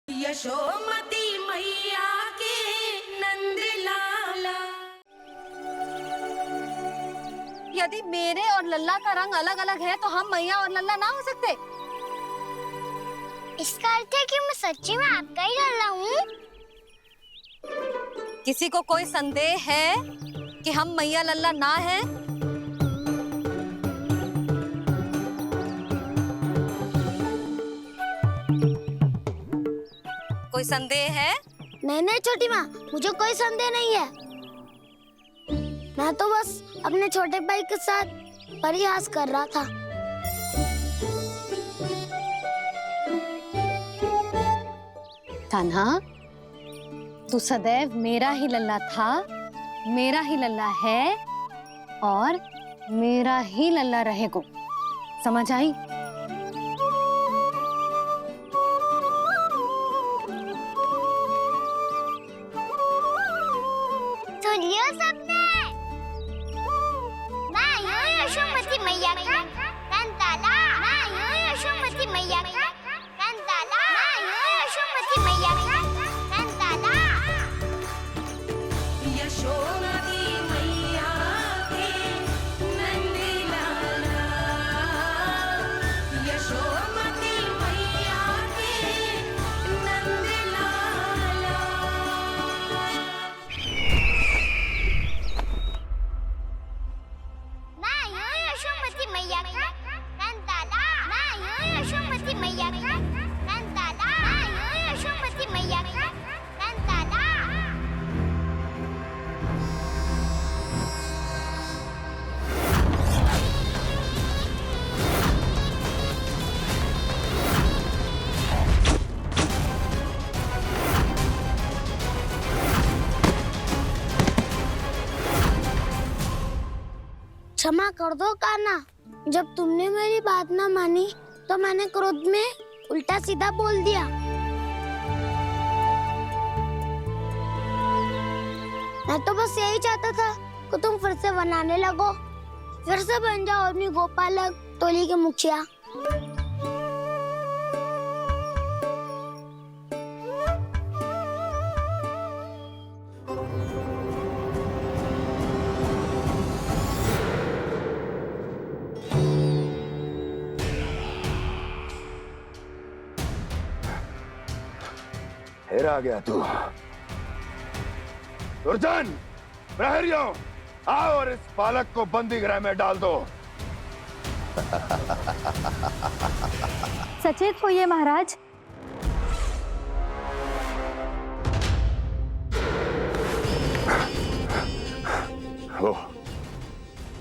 यशोमती मैया के नंद लाला। यदि मेरे और लल्ला का रंग अलग अलग है तो हम मैया और लल्ला ना हो सकते? इसका अर्थ है कि मैं सच्ची में आपका ही लल्ला हूँ। किसी को कोई संदेह है कि हम मैया लल्ला ना हैं? कोई संदेह है? नहीं छोटी माँ, मुझे कोई संदेह नहीं है। मैं तो बस अपने छोटे भाई के साथ परिहास कर रहा था। कान्हा, तू सदैव मेरा ही लल्ला था, मेरा ही लल्ला है और मेरा ही लल्ला रहेगा। समझ आई? सुनियो सबने, मैं हूँ यशोमती मैया का कंताला। मैं हूँ यशोमती मैया का कंताला। मैं हूँ यशोमती मैया का कंताला। यशोमती मैया के नंद लाला। यशोमती मैया के नंद लाला। मैं हूँ यशोमती मैया का कंताला। मैं हूँ यशोमती मैया का कंताला। मैं हूँ यशोमती मैया का कंताला। क्षमा कर दो कान्हा, जब तुमने मेरी बात ना मानी तो मैंने क्रोध में उल्टा सीधा बोल दिया। मैं तो बस यही चाहता था कि तुम फिर से बनाने लगो, फिर से बन जाओ अपनी गोपालक टोली के मुखिया। फिर आ गया तू। दुर्जन, प्रहरियों, आओ और इस बालक को बंदी गृह में डाल दो। सचेत होइए महाराज।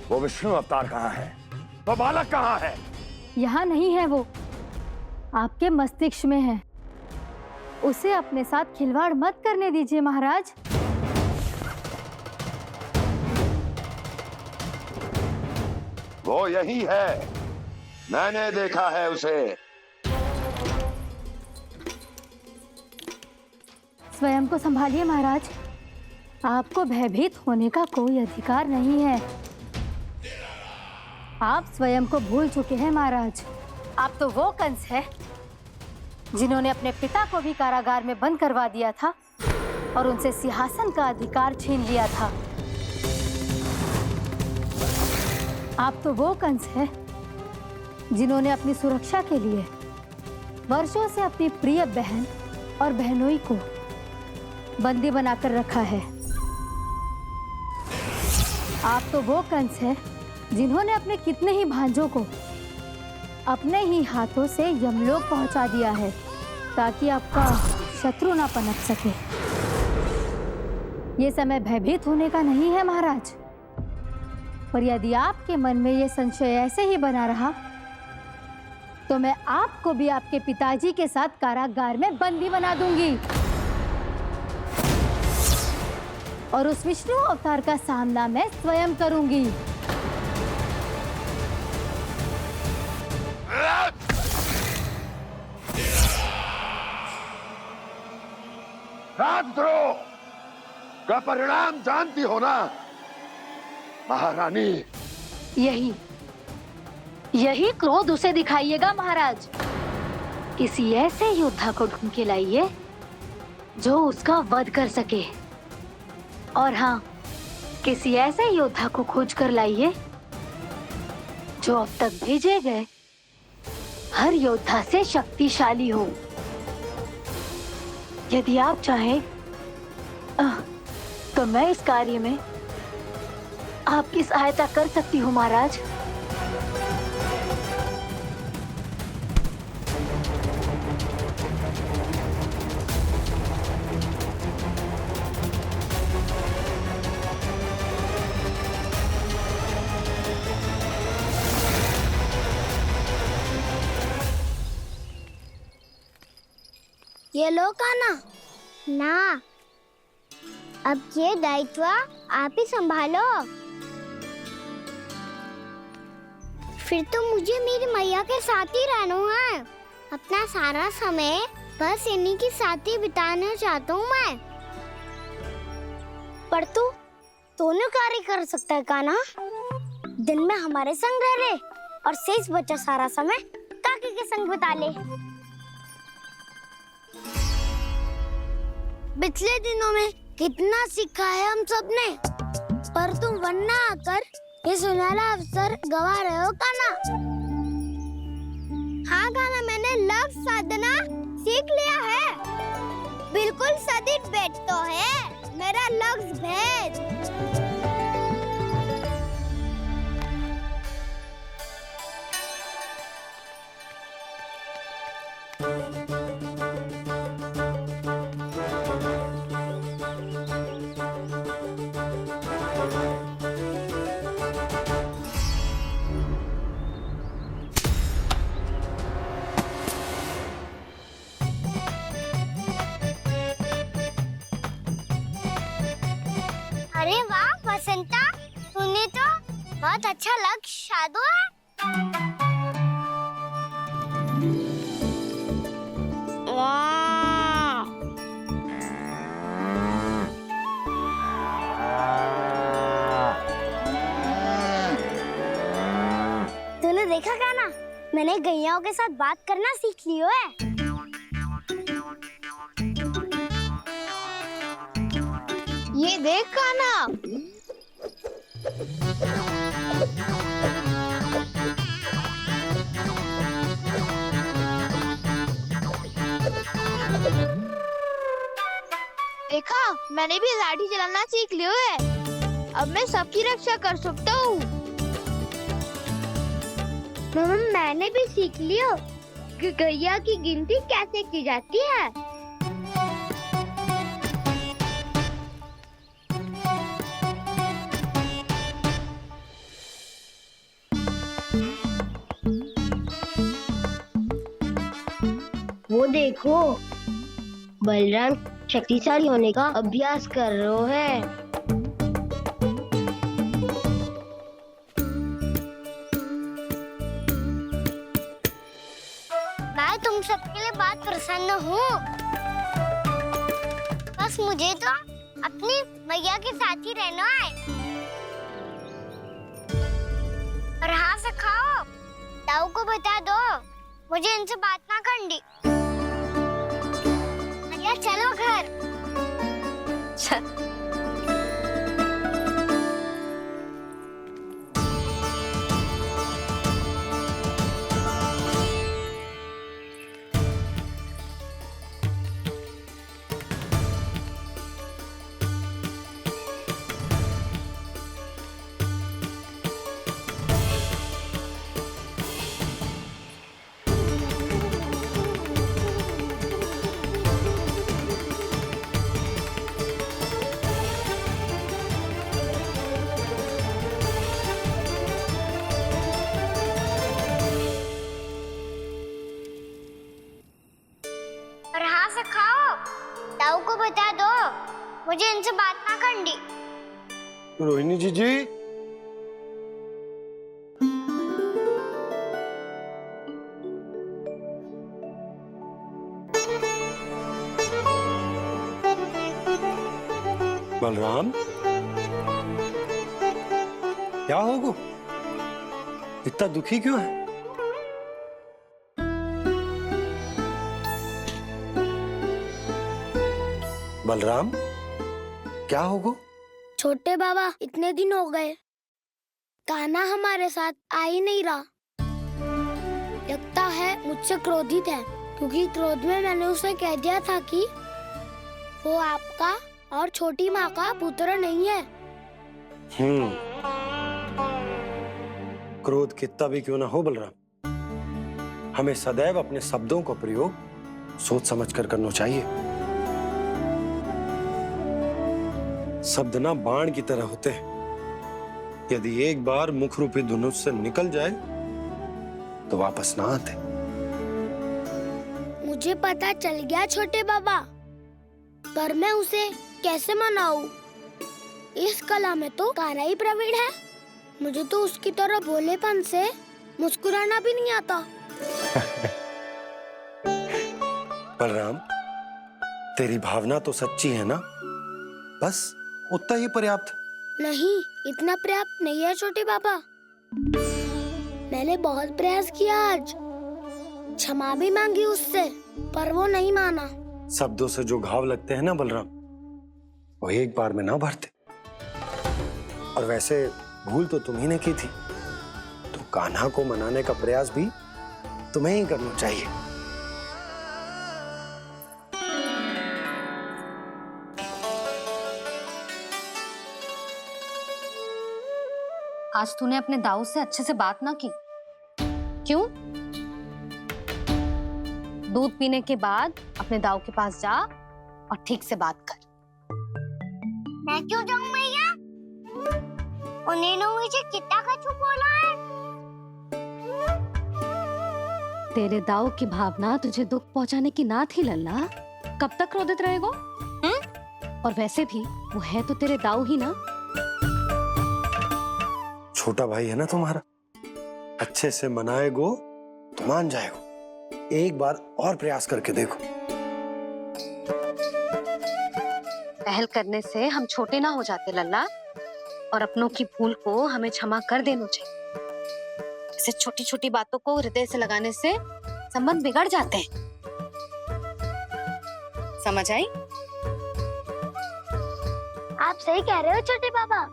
वो विष्णु अवतार कहाँ है? वो बालक कहाँ है? यहाँ नहीं है वो, आपके मस्तिष्क में है। उसे अपने साथ खिलवाड़ मत करने दीजिए महाराज। वो यही है, मैंने देखा है उसे। स्वयं को संभालिए महाराज, आपको भयभीत होने का कोई अधिकार नहीं है। आप स्वयं को भूल चुके हैं महाराज। आप तो वो कंस है जिन्होंने अपने पिता को भी कारागार में बंद करवा दिया था और उनसे सिंहासन का अधिकार छीन लिया था। आप तो वो कंस है जिन्होंने अपनी सुरक्षा के लिए वर्षों से अपनी प्रिय बहन और बहनोई को बंदी बनाकर रखा है। आप तो वो कंस है जिन्होंने अपने कितने ही भांजों को अपने ही हाथों से यमलोक पहुंचा दिया है ताकि आपका शत्रु ना पनप सके। ये समय भयभीत होने का नहीं है महाराज, पर यदि आपके मन में ये संशय ऐसे ही बना रहा तो मैं आपको भी आपके पिताजी के साथ कारागार में बंदी बना दूंगी और उस विष्णु अवतार का सामना मैं स्वयं करूंगी। राजद्रोह का परिणाम जानती हो ना महारानी? यही क्रोध उसे दिखाइएगा महाराज। किसी ऐसे योद्धा को ढूंढ के लाइए जो उसका वध कर सके। और हाँ, किसी ऐसे योद्धा को खोज कर लाइए जो अब तक भेजे गए हर योद्धा से शक्तिशाली हो। यदि आप चाहें तो मैं इस कार्य में आपकी सहायता कर सकती हूँ महाराज। ये लो कान्हा। ना, अब ये दायित्व आप ही संभालो। फिर तो मुझे मेरी मैया के साथ ही रहना है। अपना सारा समय बस इन्हीं के साथ ही बिताना चाहता हूँ मैं। पर तू दोनों कार्य कर सकता है कान्हा। दिन में हमारे संग रह ले और शेष बचा सारा समय काकी के संग बिता ले। पिछले दिनों में कितना सीखा है हम सब ने, पर तुम वरना आकर ये सुनहरा अवसर गवा रहे हो कान्हा। हाँ कान्हा, मैंने लफ्ज साधना सीख लिया है। बिल्कुल सदित भेद तो है मेरा लफ्ज भेद। अरे वाह बसंता, तूने तो बहुत अच्छा लक्ष्य साधा है। वाह! तूने देखा कान्हा, मैंने गैयाओं के साथ बात करना सीख लियो है। ये देख कान्हा। देखा, मैंने भी लाठी चलाना सीख लियो है। अब मैं सबकी रक्षा कर सकता हूँ। मैंने भी सीख लियो कि गैया की गिनती कैसे की जाती है। वो देखो, बलराम शक्तिशाली होने का अभ्यास कर रहे हैं। मैं तुम सबके लिए बहुत प्रसन्न हूँ। बस मुझे तो अपनी मैया के साथ ही रहना है। और हाँ सखाओ, ताऊ को बता दो मुझे इनसे बात ना करनी। मैया चलो घर। ताऊ को बता दो मुझे इनसे बात ना करनी। रोहिणी जी बलराम, क्या होगा? इतना दुखी क्यों है? बलराम, क्या होगा? छोटे बाबा, इतने दिन हो गए कान्हा हमारे साथ आ ही नहीं रहा। लगता है मुझसे क्रोधित है, क्योंकि क्रोध में मैंने उसे कह दिया था कि वो आपका और छोटी माँ का पुत्र नहीं है। क्रोध कितना भी क्यों ना हो बलराम, हमें सदैव अपने शब्दों का प्रयोग सोच समझकर करना चाहिए। शब्द ना बाण की तरह होते हैं, यदि एक बार मुख रूपी धनुष से निकल जाए तो वापस ना आते। मुझे पता चल गया छोटे बाबा, पर मैं उसे कैसे मनाऊं? इस कला में तो कान्हा ही प्रवीण है। मुझे तो उसकी तरह भोलेपन से मुस्कुराना भी नहीं आता। बलराम, तेरी भावना तो सच्ची है ना, बस उतना ही पर्याप्त। नहीं, इतना पर्याप्त नहीं है छोटे बाबा। मैंने बहुत प्रयास किया आज, क्षमा भी मांगी उससे, पर वो नहीं माना। शब्दों से जो घाव लगते हैं ना बलराम, वो एक बार में ना भरते। और वैसे भूल तो तुम्ही ने की थी, तो कान्हा को मनाने का प्रयास भी तुम्हें ही करना चाहिए। आज तूने अपने दाऊ से अच्छे से बात ना की। क्यों? दूध पीने के बाद अपने दाऊ के पास जा और ठीक से बात कर। मैं क्यों जाऊं मैया? उन्होंने मुझे कितना कछु बोला है। तेरे दाऊ की भावना तुझे दुख पहुंचाने की ना थी लल्ला। कब तक क्रोधित रहेगो? और वैसे भी वो है तो तेरे दाऊ ही ना। छोटा भाई है ना तुम्हारा, अच्छे से मनाएगो तो मान जाएगो। एक बार और प्रयास करके देखो। पहल करने से हम छोटे ना हो जाते लल्ला, और अपनों की भूल को हमें क्षमा कर देना चाहिए। ऐसे छोटी छोटी बातों को हृदय से लगाने से संबंध बिगड़ जाते हैं। समझ आई? आप सही कह रहे हो छोटे बाबा।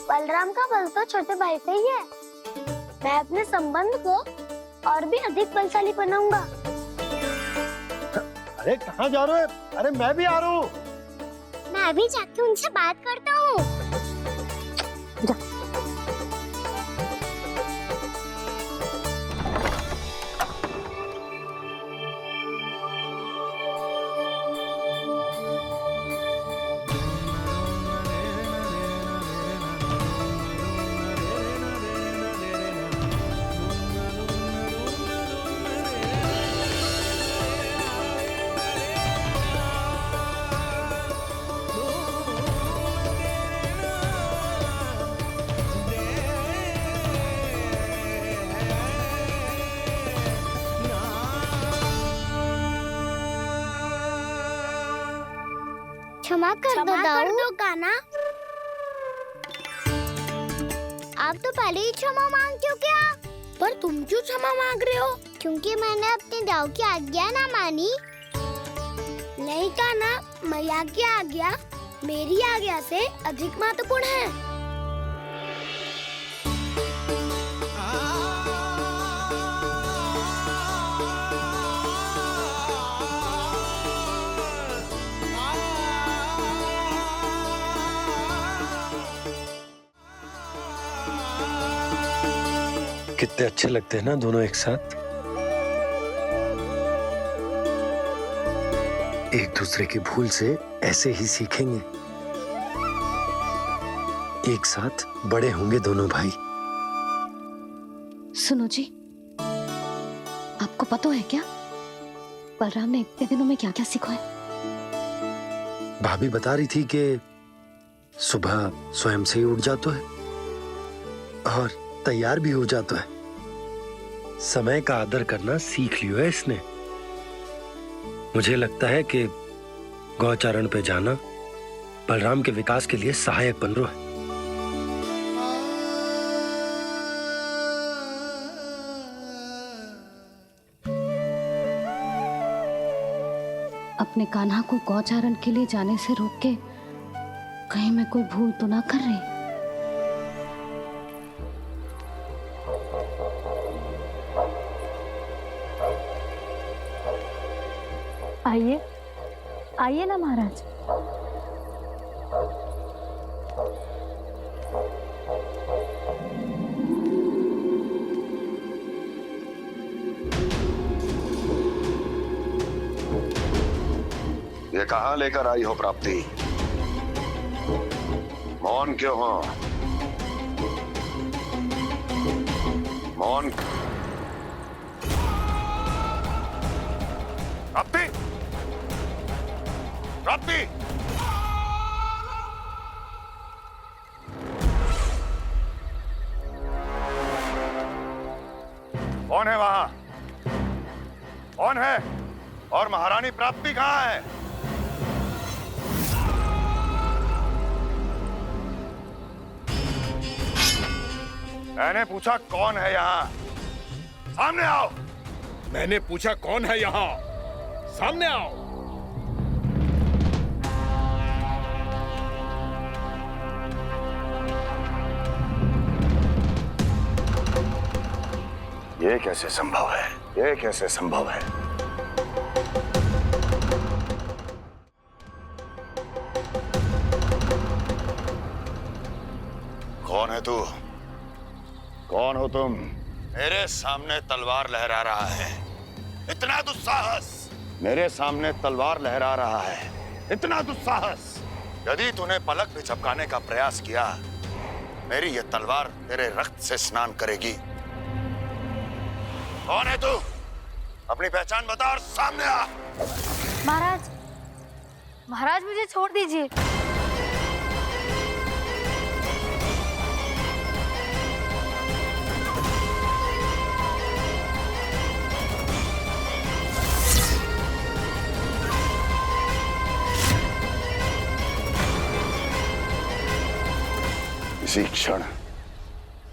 बलराम का बल तो छोटे भाई से ही है। मैं अपने संबंध को और भी अधिक बलशाली बनाऊंगा। अरे कहाँ जा रहे हो? अरे मैं भी आ रहा हूँ। मैं अभी जाके उनसे बात करता हूँ। क्षमा कर दो कान्हा। आप तो पहले ही क्षमा मांगते हो क्या? पर तुम क्यों क्षमा मांग रहे हो? क्योंकि मैंने अपने दाऊ की आज्ञा ना मानी। नहीं कान्हा, मैया की आज्ञा मेरी आज्ञा से अधिक महत्वपूर्ण है। कितने अच्छे लगते हैं ना दोनों एक साथ। एक दूसरे की भूल से ऐसे ही सीखेंगे। एक साथ बड़े होंगे दोनों भाई। सुनो जी, आपको पता है क्या बलराम ने इतने दिनों में क्या क्या सीखा है? भाभी बता रही थी कि सुबह स्वयं से ही उठ जाता है और तैयार भी हो जाता है। समय का आदर करना सीख लियो है इसने। मुझे लगता है कि गौचारण पे जाना बलराम के विकास के लिए सहायक बन रहा है। अपने कान्हा को गौचारण के लिए जाने से रोक के कहीं मैं कोई भूल तो ना कर रही। आइए आइए ना महाराज। ये कहाँ लेकर आई हो प्राप्ति? मौन क्यों हो? मौन। प्राप्ति, प्राप्ति, कौन है वहां? कौन है? और महारानी प्राप्ति कहाँ है? मैंने पूछा कौन है यहाँ? सामने आओ। मैंने पूछा कौन है यहाँ? सामने आओ। ये कैसे संभव है? ये कैसे संभव है? कौन है तू? कौन हो तुम? मेरे सामने तलवार लहरा रहा है। इतना दुस्साहस! मेरे सामने तलवार लहरा रहा है। इतना दुस्साहस! यदि तूने पलक भी झपकाने का प्रयास किया, मेरी ये तलवार तेरे रक्त से स्नान करेगी। कौन है तू? अपनी पहचान बता और सामने आ। महाराज, महाराज मुझे छोड़ दीजिए। इसी क्षण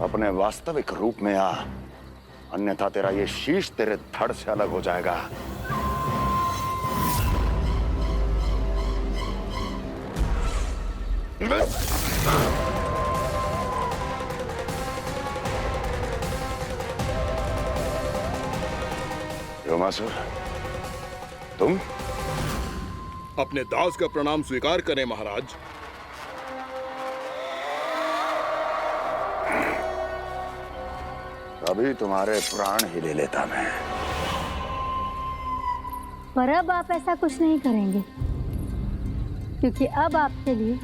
अपने वास्तविक रूप में आ, अन्यथा तेरा ये शीश तेरे धड़ से अलग हो जाएगा। योमासुर, तुम? अपने दास का प्रणाम स्वीकार करें महाराज। अभी तुम्हारे प्राण ही ले लेता मैं। पर अब आप ऐसा कुछ नहीं करेंगे, क्योंकि अब आपके लिए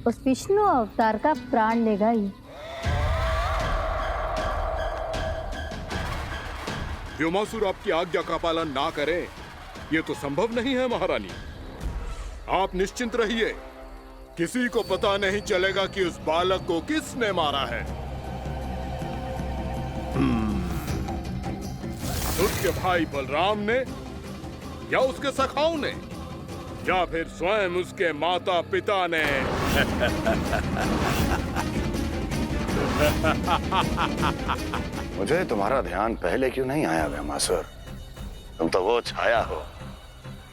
उस विष्णु अवतार का प्राण लेगा ही। व्योमासुर आपकी आज्ञा का पालन ना करे, ये तो संभव नहीं है महारानी। आप निश्चिंत रहिए, किसी को पता नहीं चलेगा कि उस बालक को किसने मारा है। उसके भाई बलराम ने, या उसके सखाओं ने, या फिर स्वयं उसके माता पिता ने। मुझे तुम्हारा ध्यान पहले क्यों नहीं आया व्योमासुर? तुम तो वो छाया हो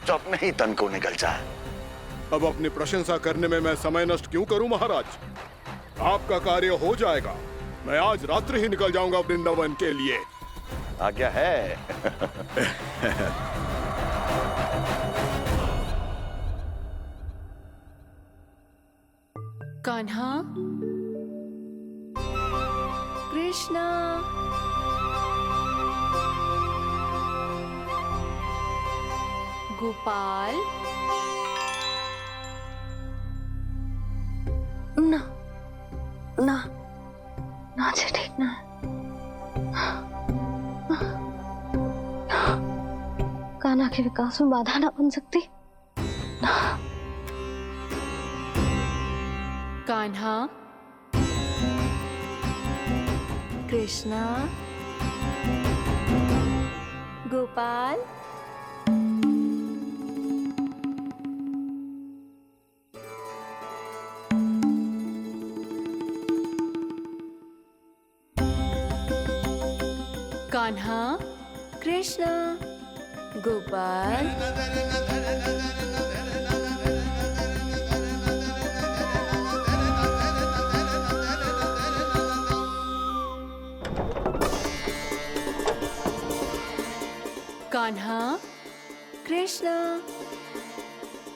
जो अपने ही तन को निकल जाए। अब अपनी प्रशंसा करने में मैं समय नष्ट क्यों करूं महाराज? आपका कार्य हो जाएगा। मैं आज रात्रि ही निकल जाऊंगा वृंदावन के लिए। आज्ञा है। कान्हा, कृष्णा, गोपाल। ना ना ना से ठीक ना। कान्हा के विकास में बाधा ना बन सकती। कान्हा, कृष्णा, गोपाल। कान्हा, कृष्णा, गोपाल, कान्हा, कृष्णा,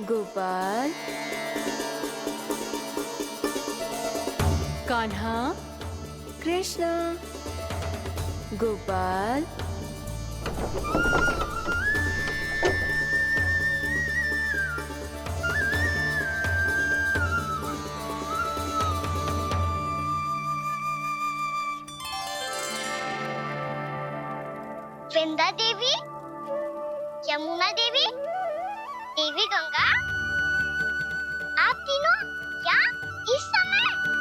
गोपाल, कान्हा, कृष्णा, गोपाल, वृंदा देवी, यमुना देवी, देवी गंगा, आप तीनों यहाँ इस समय?